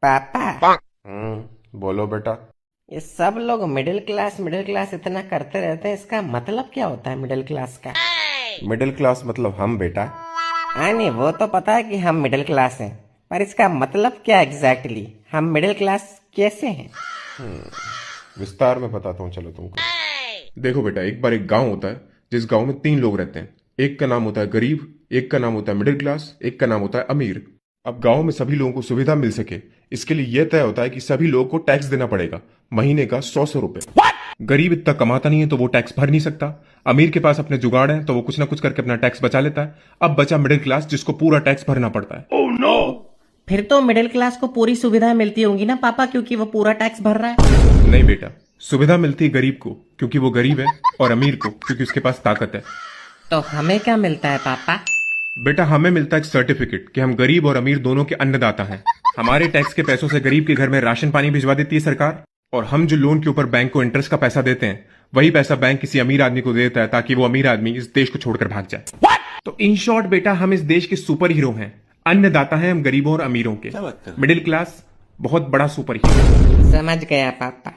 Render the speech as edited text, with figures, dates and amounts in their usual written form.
पापा, बोलो बेटा। ये सब लोग मिडिल क्लास इतना करते रहते हैं, इसका मतलब क्या होता है मिडिल क्लास का? मिडिल क्लास मतलब हम बेटा। हाँ नहीं, वो तो पता है कि हम मिडिल क्लास हैं, पर इसका मतलब क्या एग्जैक्टली? हम मिडिल क्लास कैसे हैं? विस्तार में बताता हूँ चलो तुमको। देखो बेटा, एक बार एक गांव होता है जिस गांव में तीन लोग रहते हैं। एक का नाम होता है गरीब, एक का नाम होता है मिडिल क्लास, एक का नाम होता है अमीर। अब गांव में सभी लोगों को सुविधा मिल सके, इसके लिए यह तय होता है कि सभी लोगों को टैक्स देना पड़ेगा, महीने का 100 रुपए। गरीब इतना कमाता नहीं है तो वो टैक्स भर नहीं सकता। अमीर के पास अपने जुगाड़ है तो वो कुछ ना कुछ करके अपना टैक्स बचा लेता है। अब बचा मिडिल क्लास जिसको पूरा टैक्स भरना पड़ता है। फिर तो मिडिल क्लास को पूरी सुविधाएं मिलती होंगी ना पापा, क्योंकि वो पूरा टैक्स भर रहा है। नहीं बेटा, सुविधा मिलती है गरीब को क्योंकि वो गरीब है, और अमीर को क्योंकि उसके पास ताकत है। तो हमें क्या मिलता है पापा? बेटा, हमें मिलता है एक सर्टिफिकेट कि हम गरीब और अमीर दोनों के अन्नदाता हैं। हमारे टैक्स के पैसों से गरीब के घर में राशन पानी भिजवा देती है सरकार, और हम जो लोन के ऊपर बैंक को इंटरेस्ट का पैसा देते हैं, वही पैसा बैंक किसी अमीर आदमी को देता है ताकि वो अमीर आदमी इस देश को छोड़कर भाग जाए। तो इन शॉर्ट बेटा, हम इस देश के सुपर हीरो हैं। अन्नदाता हैं हम गरीबों और अमीरों के। मिडिल क्लास बहुत बड़ा सुपर हीरो। समझ गया पापा।